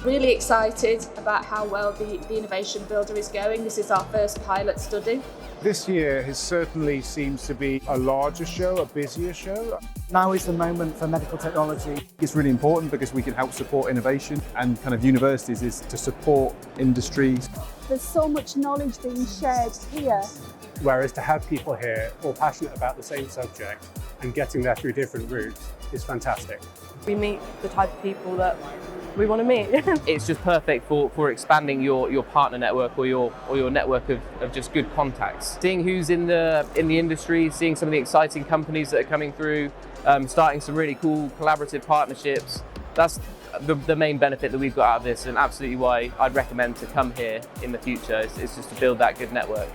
Really excited about how well the Innovation Builder is going. This is our first pilot study. This year certainly seems to be a larger show, a busier show. Now is the moment for medical technology. It's really important because we can help support innovation, and kind of universities is to support industries. There's so much knowledge being shared here. Whereas to have people here all passionate about the same subject and getting there through different routes is fantastic. We meet the type of people that we want to meet. It's just perfect for expanding your partner network or your network of just good contacts. Seeing who's in the industry, seeing some of the exciting companies that are coming through, starting some really cool collaborative partnerships. That's the main benefit that we've got out of this, and absolutely why I'd recommend to come here in the future is just to build that good network.